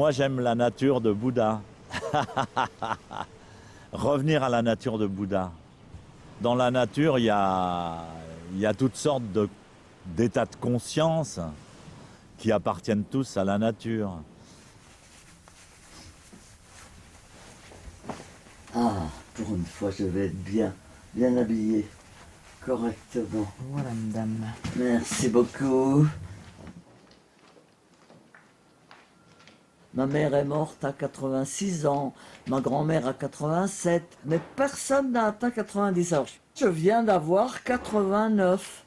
Moi, j'aime la nature de Bouddha. Revenir à la nature de Bouddha. Dans la nature, il y a toutes sortes d'états de conscience qui appartiennent tous à la nature. Ah, pour une fois, je vais être bien habillé, correctement. Voilà, madame. Merci beaucoup. Ma mère est morte à 86 ans, ma grand-mère à 87, mais personne n'a atteint 90 ans. Je viens d'avoir 89,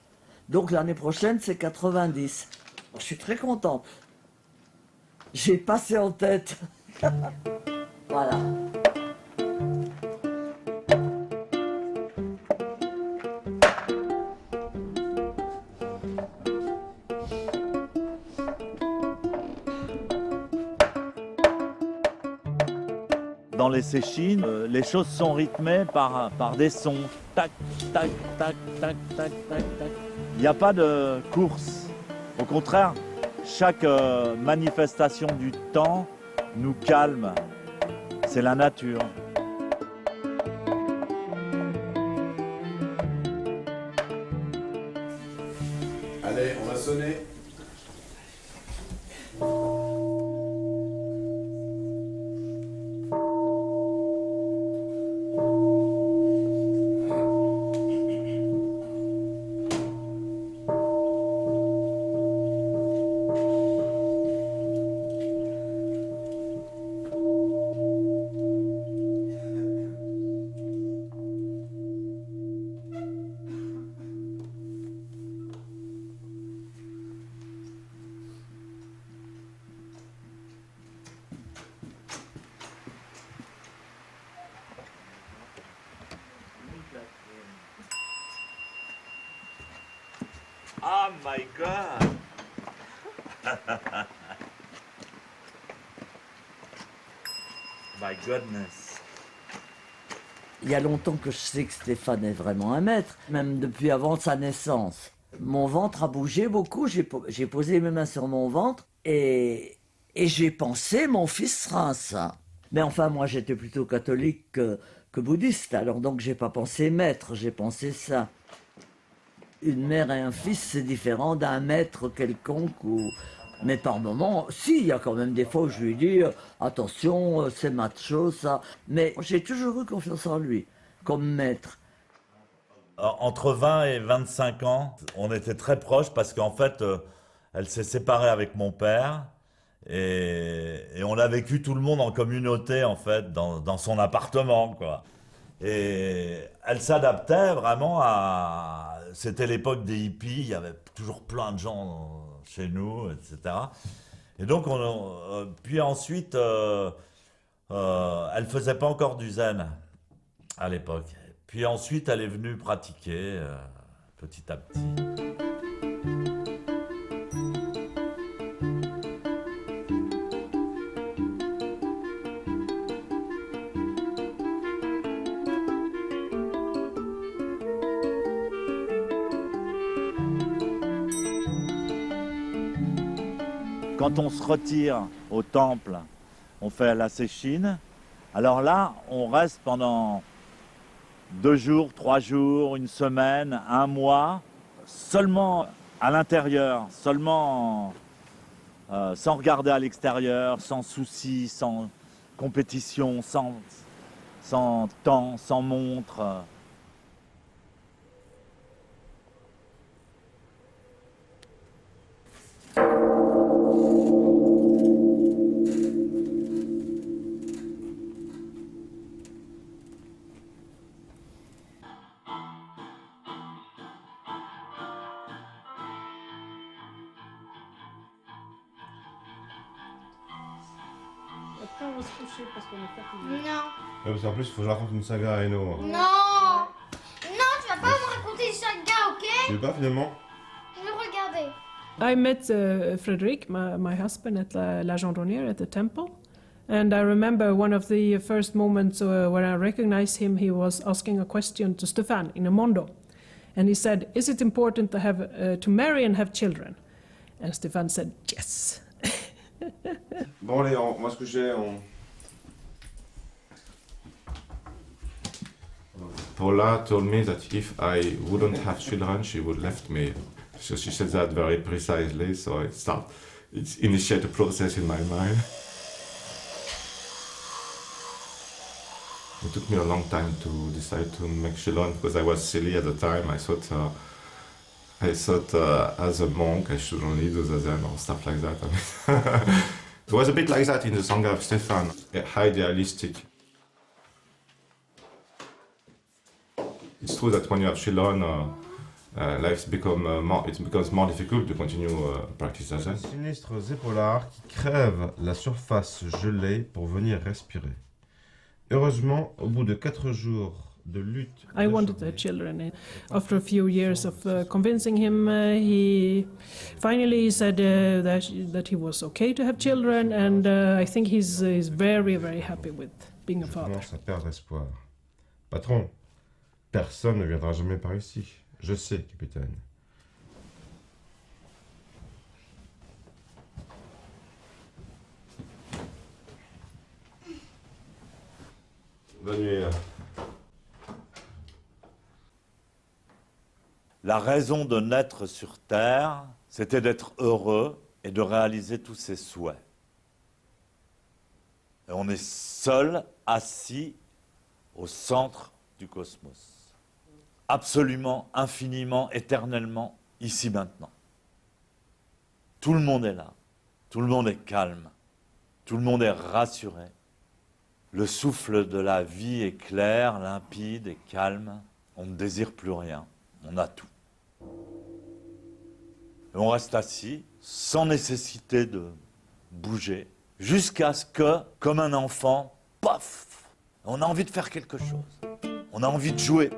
donc l'année prochaine c'est 90. Je suis très contente. J'ai passé en tête. Voilà. Dans les séchines, les choses sont rythmées par des sons. Tac, tac, tac, tac, tac, tac, tac. Il n'y a pas de course. Au contraire, chaque manifestation du temps nous calme. C'est la nature. Allez, on va sonner. Oh my God! My goodness. Il y a longtemps que je sais que Stéphane est vraiment un maître, même depuis avant sa naissance. Mon ventre a bougé beaucoup, j'ai posé mes mains sur mon ventre et j'ai pensé mon fils sera un saint. Mais enfin, moi j'étais plutôt catholique que bouddhiste, alors donc j'ai pas pensé maître, j'ai pensé saint. Une mère et un fils, c'est différent d'un maître quelconque ou... Mais par moments, si, il y a quand même des fois où je lui dis attention, c'est macho, ça. Mais j'ai toujours eu confiance en lui, comme maître. Entre 20 et 25 ans, on était très proches parce qu'en fait, elle s'est séparée avec mon père et on a vécu tout le monde en communauté, en fait, dans son appartement, quoi. Et elle s'adaptait vraiment à... C'était l'époque des hippies, il y avait toujours plein de gens chez nous, etc. Et donc, puis ensuite, elle faisait pas encore du zen à l'époque. Puis ensuite, elle est venue pratiquer petit à petit. Quand on se retire au temple, on fait la séchine. Alors là, on reste pendant 2 jours, 3 jours, une semaine, un mois, seulement à l'intérieur, seulement sans regarder à l'extérieur, sans soucis, sans compétition, sans temps, sans montre. Après, on va se coucher parce qu'on est fatigué. Ouais, Non. parce qu'en plus, il faut que je raconte une saga à Eno. Non. Non, tu vas pas me raconter chaque gars, ok? Tu veux pas finalement? Je vais regarder. I met Frederick, my husband, at La Gendronnière at the temple. And I remember one of the first moments where I recognized him, he was asking a question to Stefan in a mondo. And he said, is it important to have to marry and have children? And Stefan said, yes. Bon allez, on va se coucher. Paula told me that if I wouldn't have children, she would left me. So she said that very precisely, so it initiated a process in my mind. It took me a long time to decide to make children because I was silly at the time. I thought as a monk I should only do zazen or stuff like that. It was a bit like that in the Sangha of Stefan, idealistic. It's true that when you have children, life becomes more difficult to continue practice zazen. Sinistres épaulards qui crèvent la surface gelée pour venir respirer. Heureusement, au bout de 4 jours de lutte, I wanted the children. After a few years of convincing him, he finally said that he was okay to have children, and I think he's very, very happy with being a father. commence à perdre espoir. Patron, personne ne viendra jamais par ici. Je sais, capitaine. Bonne nuit. La raison de naître sur Terre, c'était d'être heureux et de réaliser tous ses souhaits. Et on est seul, assis au centre du cosmos. Absolument, infiniment, éternellement, ici maintenant. Tout le monde est là. Tout le monde est calme. Tout le monde est rassuré. Le souffle de la vie est clair, limpide et calme. On ne désire plus rien. On a tout. Et on reste assis, sans nécessité de bouger, jusqu'à ce que, comme un enfant, paf, on a envie de faire quelque chose. On a envie de jouer.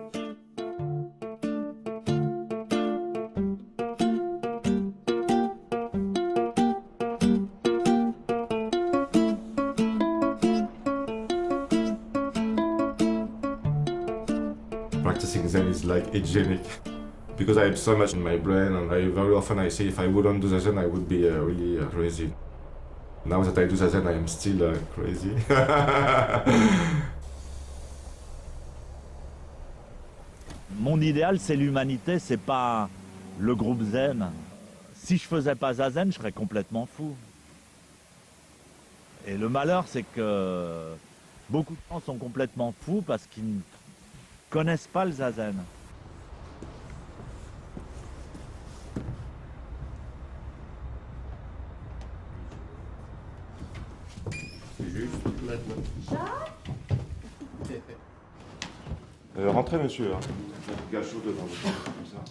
Practicing Zen is like hygienic because I have so much in my brain, and very often I say if I wouldn't do Zazen, I would be really crazy. Now that I do Zazen, I am still crazy. Mon idéal, c'est l'humanité, c'est pas le groupe Zen. Si je faisais pas Zazen, je serais complètement fou. Et le malheur, c'est que beaucoup de gens sont complètement fous parce qu'ils ne connaissent pas le Zazen. Rentrez, monsieur. Hein. Gâchot devant vous, comme ça.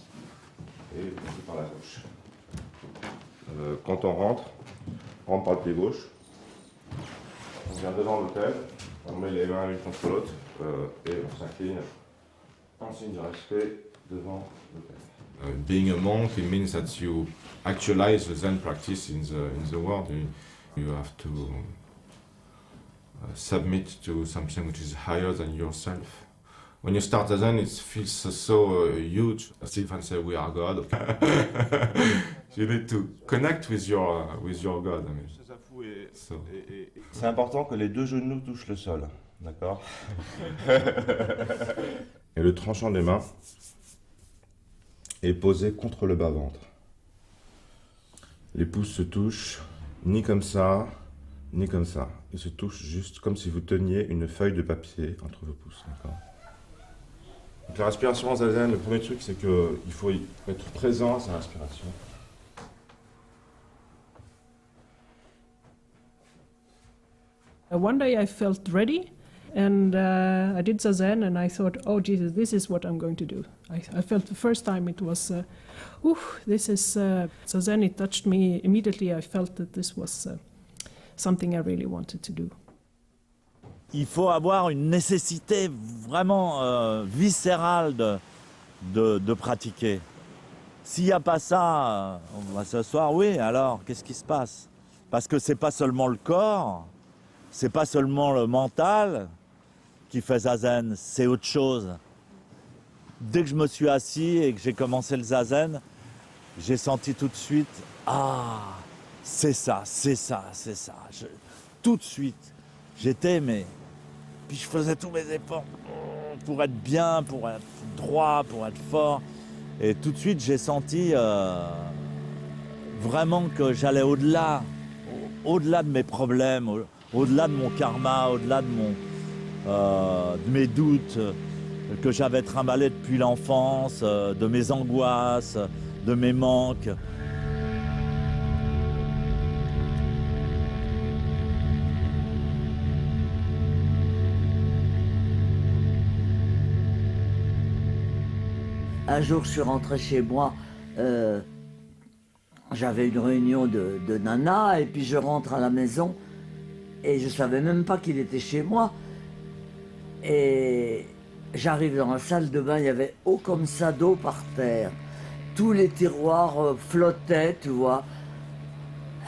Et passez par la gauche. Quand on rentre par le pied gauche. On vient devant l'hôtel, on met les mains l'une contre l'autre et on s'incline en signe de respect devant l'hôtel. Being a monk, it means that you actualize the Zen practice in the world. You have to submit to something which is higher than yourself. When you start Zen, it feels so huge. Stephen said, "We are God." You need to connect with your God. I mean. So. C'est important que les deux genoux touchent le sol, d'accord? Et le tranchant des mains est posé contre le bas-ventre. Les pouces se touchent ni comme ça, ni comme ça. Ils se touchent juste comme si vous teniez une feuille de papier entre vos pouces, d'accord? Donc la respiration en zazen, le premier truc, c'est qu'il faut être présent à sa respiration. One day I felt ready, and I did Zazen, and I thought, oh Jesus, this is what I'm going to do. I felt the first time it was, this is Zazen. It touched me immediately. I felt that this was something I really wanted to do. Il faut avoir une nécessité vraiment viscérale de pratiquer. S'il n'y a pas ça, on va s'asseoir, oui, alors qu'est-ce qui se passe? Parce que c'est pas seulement le corps, c'est pas seulement le mental qui fait Zazen, c'est autre chose. Dès que je me suis assis et que j'ai commencé le Zazen, j'ai senti tout de suite, c'est ça, c'est ça, c'est ça. Tout de suite, j'étais, mais... Puis je faisais tous mes efforts pour être bien, pour être droit, pour être fort. Et tout de suite, j'ai senti vraiment que j'allais au-delà de mes problèmes, au-delà de mon karma, au-delà de mes doutes que j'avais trimballés depuis l'enfance, de mes angoisses, de mes manques. Un jour, je suis rentré chez moi, j'avais une réunion de nana, et puis je rentre à la maison, et je savais même pas qu'il était chez moi. Et j'arrive dans la salle de bain, il y avait eau comme ça d'eau par terre. Tous les tiroirs flottaient, tu vois.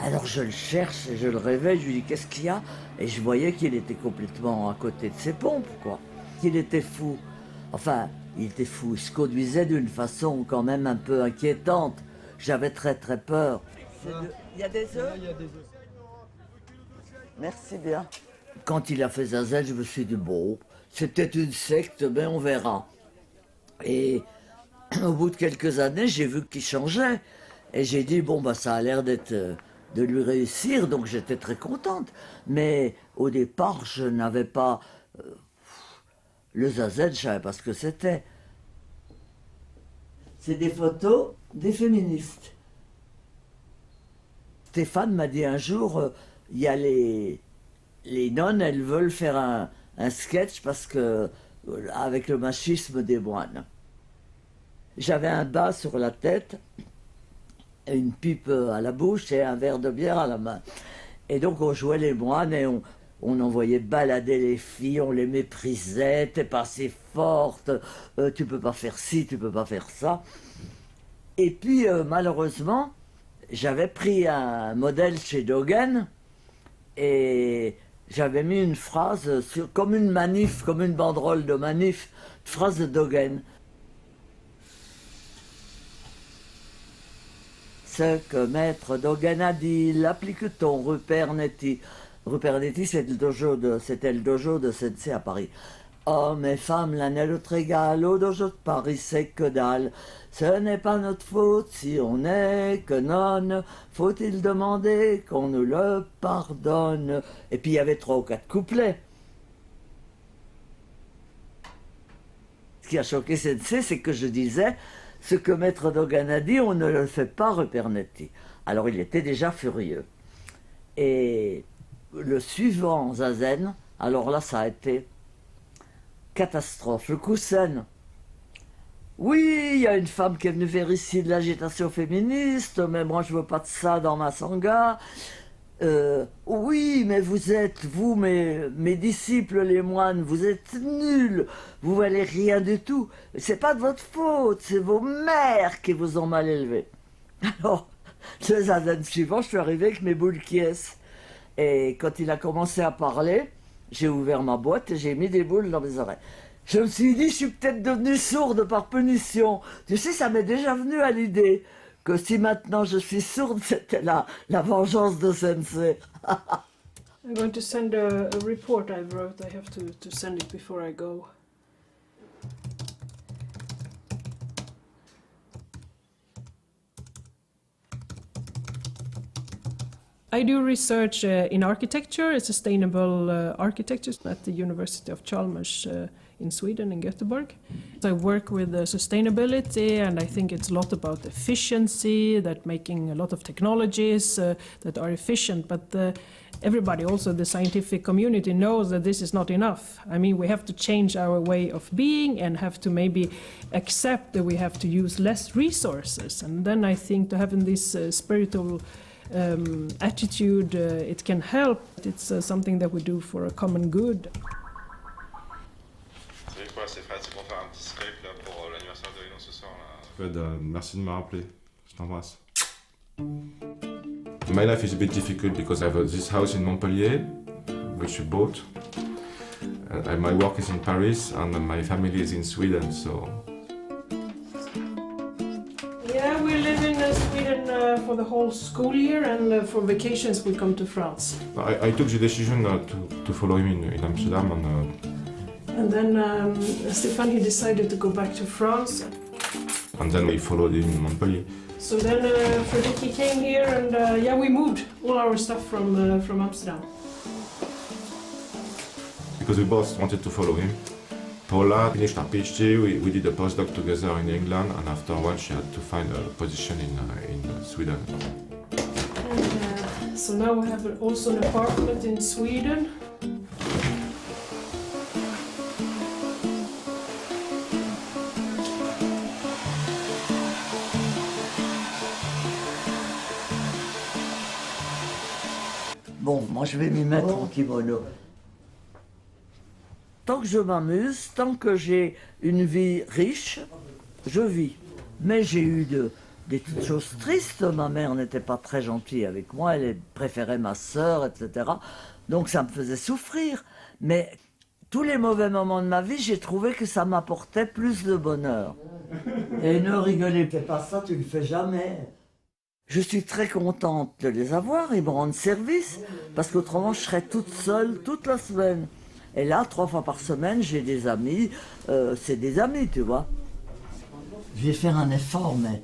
Alors je le cherche, et je le réveille, je lui dis qu'est-ce qu'il y a? Et je voyais qu'il était complètement à côté de ses pompes, quoi. Qu'il était fou. Enfin, il était fou, il se conduisait d'une façon quand même un peu inquiétante. J'avais très très peur. Il y a des œufs? Il y a des œufs. Merci bien. Quand il a fait Zazel, je me suis dit, bon, c'est peut-être une secte, mais on verra. Et au bout de quelques années, j'ai vu qu'il changeait. Et j'ai dit, bon, bah, ça a l'air d'être, de lui réussir, donc j'étais très contente. Mais au départ, je n'avais pas... le Zazel, je ne savais pas ce que c'était. C'est des photos des féministes. Stéphane m'a dit un jour, il y a les nonnes, elles veulent faire un sketch parce que, avec le machisme des moines. J'avais un bas sur la tête, une pipe à la bouche et un verre de bière à la main. Et donc on jouait les moines et on envoyait balader les filles, on les méprisait, t'es pas assez forte, tu peux pas faire ci, tu peux pas faire ça. Et puis malheureusement, j'avais pris un modèle chez Dogen et j'avais mis une phrase comme une manif, comme une banderole de manif, une phrase de Dogen. Ce que Maître Dogen a dit, l'applique-t-on, Rupert Netty. Rupert Netty, c'était le dojo de Sensei à Paris. Hommes et femmes, l'un et l'autre égal, au dojo de Paris, c'est que dalle. Ce n'est pas notre faute si on n'est que nonne. Faut-il demander qu'on nous le pardonne? Et puis il y avait 3 ou 4 couplets. Ce qui a choqué Sensei, c'est que je disais, ce que Maître Dogen a dit, on ne le fait pas, Rupert Netty. Alors il était déjà furieux. Et le suivant, Zazen, alors là, ça a été catastrophe. Le Kusen. Oui, il y a une femme qui est venue faire ici de l'agitation féministe, mais moi je veux pas de ça dans ma sangha. Oui, mais vous, mes disciples, les moines, vous êtes nuls, vous valez rien du tout. C'est pas de votre faute, c'est vos mères qui vous ont mal élevés. Alors, le zazen suivant, je suis arrivé avec mes boules quies. Et quand il a commencé à parler, j'ai ouvert ma boîte et j'ai mis des boules dans mes oreilles. Je me suis dit, je suis peut-être devenue sourde par punition. Tu sais, ça m'est déjà venu à l'idée que si maintenant je suis sourde, c'était la vengeance de Sensei. I'm going to send a report I wrote. I have to send it before I go. I do research in architecture, sustainable architecture at the University of Chalmers in Sweden, in Gothenburg. So I work with sustainability, and I think it's a lot about efficiency, that making a lot of technologies that are efficient, but everybody, also the scientific community, knows that this is not enough. I mean, we have to change our way of being and have to maybe accept that we have to use less resources. And then I think to having this spiritual attitude, it can help. It's something that we do for a common good. C'est quoi, c'est Fred, c'est pour faire un petit script là, pour l'anniversaire de Léon ce soir là. Fred, merci de me rappeler. Je t'embrasse. My life is a bit difficult because I have this house in Montpellier, which we bought. My work is in Paris and my family is in Sweden, so... Yeah, we live in Sweden for the whole school year, and for vacations we come to France. I took the decision to follow him in Amsterdam, And then Stéphane, he decided to go back to France. and then we followed him in Montpellier. So then Frederick, he came here, and yeah, we moved all our stuff from Amsterdam. Because we both wanted to follow him. Paula finished her PhD, we did a postdoc together in England, and afterwards she had to find a position in Sweden. And, so now we have also an apartment in Sweden. Bon, moi je vais m'y mettre en kimono. Tant que je m'amuse, tant que j'ai une vie riche, je vis. Mais j'ai eu des petites choses tristes. Ma mère n'était pas très gentille avec moi, elle préférait ma sœur, etc. Donc ça me faisait souffrir. Mais tous les mauvais moments de ma vie, j'ai trouvé que ça m'apportait plus de bonheur. Et ne rigolez pas, ça tu le fais jamais. Je suis très contente de les avoir, ils me rendent service, parce qu'autrement je serais toute seule toute la semaine. Et là, 3 fois par semaine, j'ai des amis, c'est des amis, tu vois. Je vais faire un effort, mais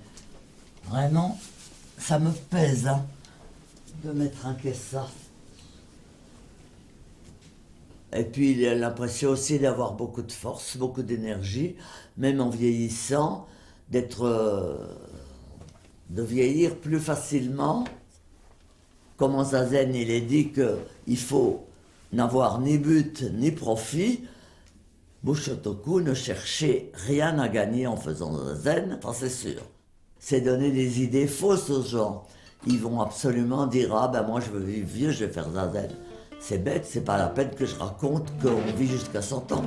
vraiment, ça me pèse, hein, de mettre un ça. Et puis, il a l'impression aussi d'avoir beaucoup de force, beaucoup d'énergie, même en vieillissant, de vieillir plus facilement. Comme en Zazen, il est dit qu'il faut n'avoir ni but ni profit. Bushotoku, ne chercher rien à gagner en faisant Zazen, ça c'est sûr. C'est donner des idées fausses aux gens. Ils vont absolument dire « Ah ben moi je veux vivre vieux, je vais faire Zazen ». C'est bête, c'est pas la peine que je raconte qu'on vit jusqu'à 100 ans.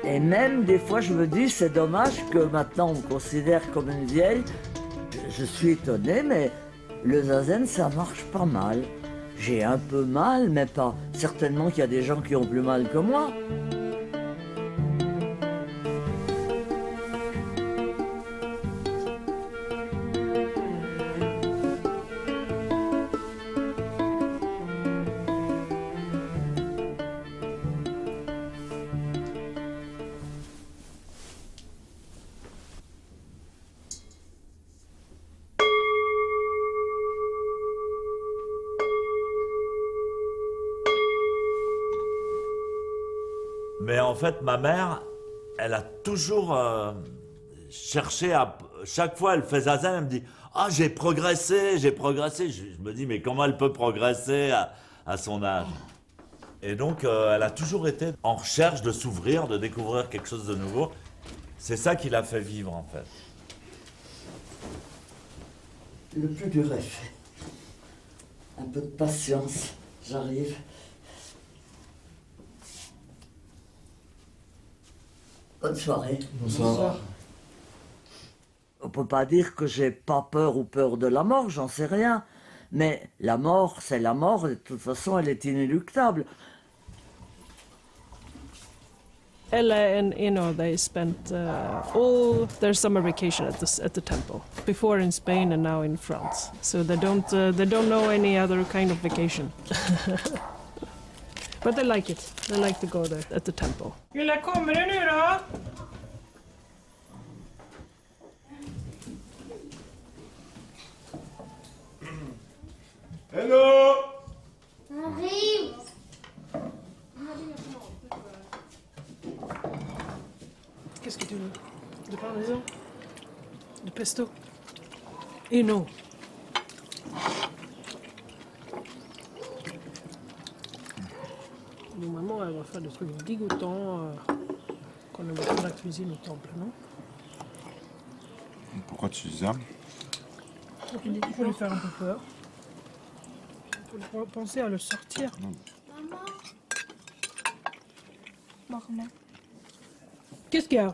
Et même des fois je me dis c'est dommage que maintenant on me considère comme une vieille. Je suis étonné, mais le Zazen ça marche pas mal. J'ai un peu mal, mais pas. Certainement qu'il y a des gens qui ont plus mal que moi. Mais en fait, ma mère, elle a toujours cherché à... Chaque fois, elle fait Zazen, elle me dit « Ah, j'ai progressé, j'ai progressé ». Je me dis « Mais comment elle peut progresser à son âge ?» Et donc, elle a toujours été en recherche de s'ouvrir, de découvrir quelque chose de nouveau. C'est ça qui l'a fait vivre, en fait. Le plus dur est fait. Un peu de patience, j'arrive. Bonne soirée. Bonsoir. On peut pas dire que j'ai pas peur ou peur de la mort, j'en sais rien. Mais la mort, c'est la mort, et de toute façon, elle est inéluctable. Ella and Eno, they spent all their summer vacation at the temple. Before in Spain and now in France. So they don't know any other kind of vacation. But they like it. They like to go there at the temple. Lilla, kommer du nu då? Hello! Arrive. Qu'est-ce que tu veux? De parmesan? De pesto? Eno. Normalement, elle va faire des trucs dégoûtants qu'on ne voit pas dans la cuisine au temple, non? Pourquoi tu dis ça? Il faut lui faire un peu peur. Il faut penser à le sortir. Maman. Qu'est-ce qu'il y a?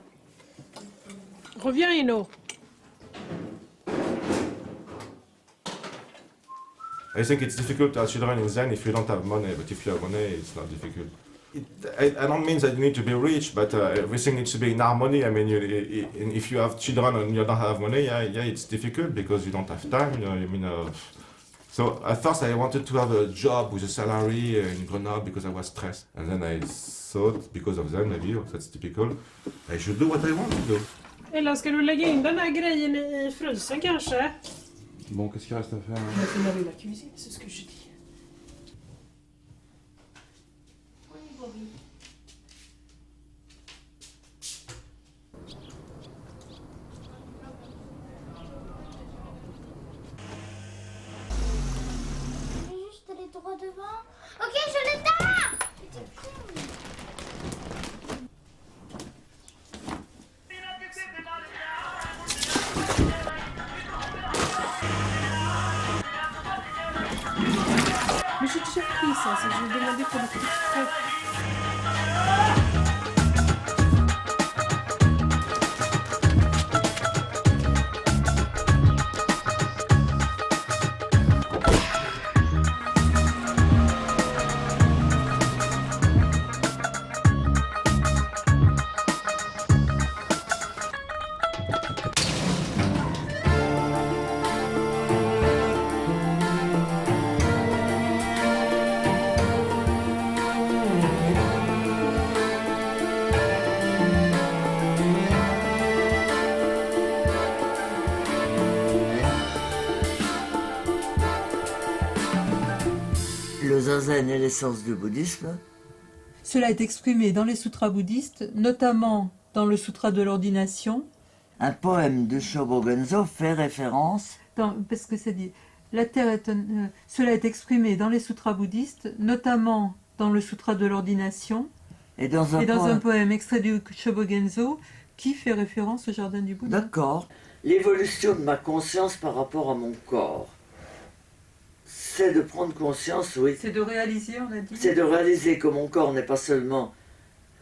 Reviens, Eno. I think it's difficult as children in Zen if you don't have money, but if you have money, it's not difficult. I don't mean that you need to be rich, but everything needs to be in harmony. I mean, if you have children and you don't have money, yeah, it's difficult because you don't have time. You know, I mean, so at first I wanted to have a job with a salary in Grenoble because I was stressed, and then I thought, because of that maybe, that's typical, I should do what I want to do. Eller ska du lägga in den här grejen i frysen kanske? Bon, qu'est-ce qu'il reste à faire On va faire laver la cuisine, c'est ce que je dis. Je vais juste aller droit devant. Ok, je l'éteins. Petite fille. Mais j'ai déjà pris ça, je vais demander pour le truc frais. Le zazen est l'essence du bouddhisme. Cela est exprimé dans les sutras bouddhistes, notamment dans le sutra de l'ordination. Un poème de Shobogenzo fait référence. Parce que ça dit, la terre est cela est exprimé dans les sutras bouddhistes, notamment dans le sutra de l'ordination, Et dans un et dans poème. un poème extrait du Shobogenzo qui fait référence au jardin du Bouddha. D'accord. L'évolution de ma conscience par rapport à mon corps, c'est de prendre conscience, oui. C'est de réaliser, on a dit. C'est de réaliser que mon corps n'est pas seulement,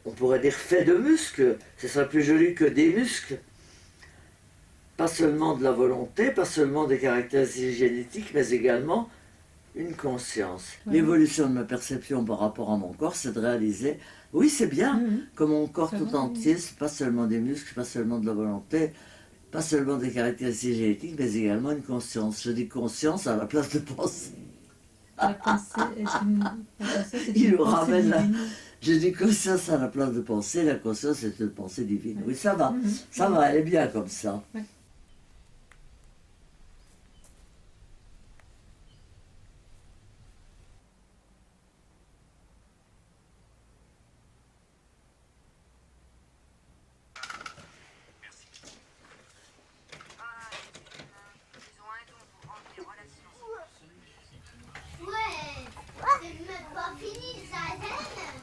on pourrait dire, fait de muscles, ce serait plus joli que des muscles. Pas seulement de la volonté, pas seulement des caractéristiques génétiques, mais également une conscience. Ouais. L'évolution de ma perception par rapport à mon corps, c'est de réaliser, oui, c'est bien, que mon corps C'est tout vrai, entier, c'est pas seulement des muscles, pas seulement de la volonté, pas seulement des caractéristiques génétiques, mais également une conscience. Je dis conscience à la place de pensée. La pensée est la pensée, c'est Il une le pensée ramène là. divine. Je dis conscience à la place de pensée, la conscience est une pensée divine. Oui, ça va, elle est bien comme ça. Ouais. Ouais, c'est même pas fini le zazen.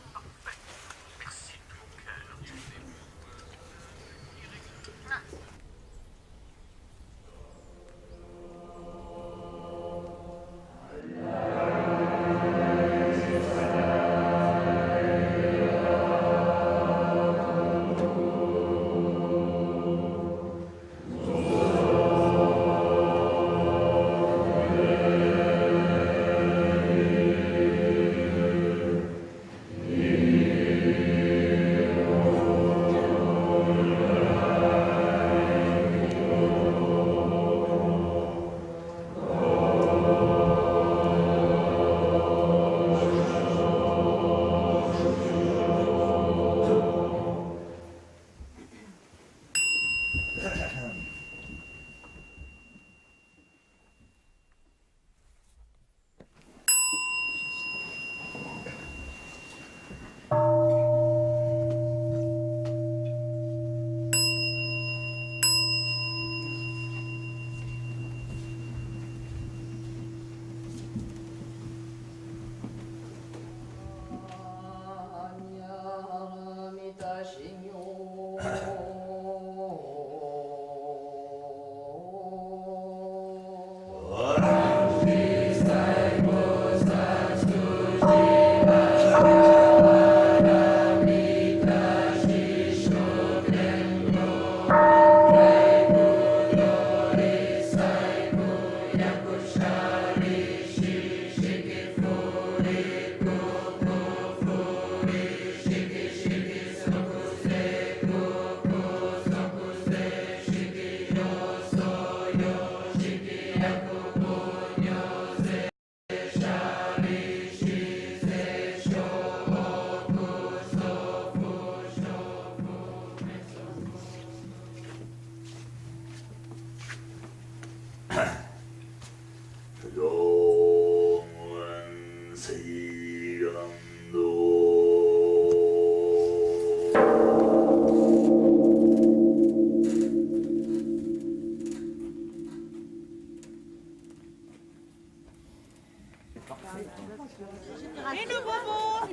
Et nous, Bobo!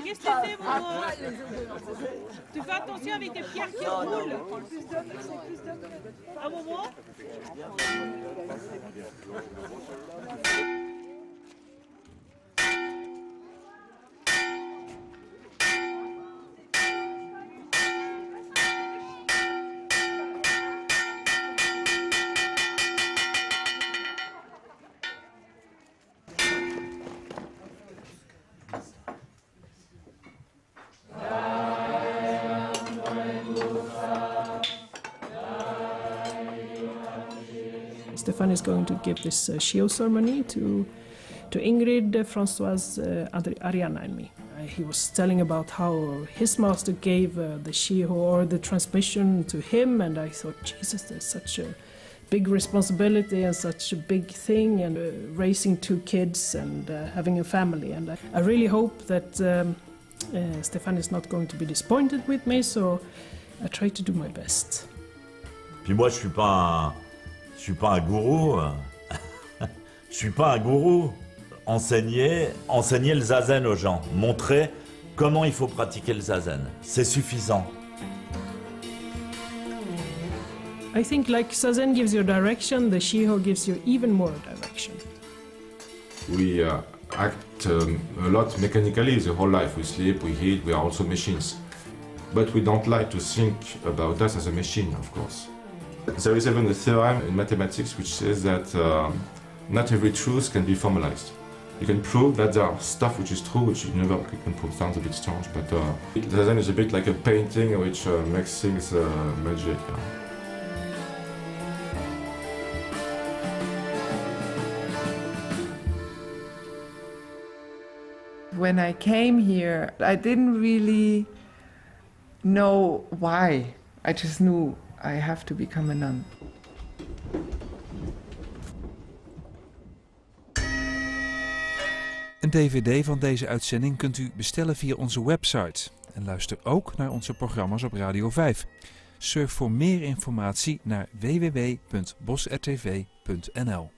Qu'est-ce que tu fais, Bobo? Tu fais attention avec tes pierres qui roulent. Ah, Bobo? Stefan is going to give this Shio ceremony to Ingrid, Françoise, Ariana and me. He was telling about how his master gave the Shio or the transmission to him, and I thought, Jesus, there's such a big responsibility and such a big thing, and raising 2 kids and having a family. And I really hope that Stefan is not going to be disappointed with me, so I try to do my best. Puis moi, je suis pas un gourou. Je suis pas un gourou. Enseigner le zazen aux gens, montrer comment il faut pratiquer le zazen, c'est suffisant. I think like Zazen gives you direction, the Shiho gives you even more direction. We act a lot mechanically the whole life. We sleep, we eat, we are also machines. But we don't like to think about us as a machine, of course. There is even a theorem in mathematics which says that not every truth can be formalized. You can prove that there are stuff which is true, which you never can prove. Sounds a bit strange, but Zazen is a bit like a painting which makes things magic. When I came here, I didn't really know why. I just knew I have to become a nun. Een dvd van deze uitzending kunt u bestellen via onze website. En luister ook naar onze programma's op Radio 5. Surf voor meer informatie naar www.bosrtv.nl.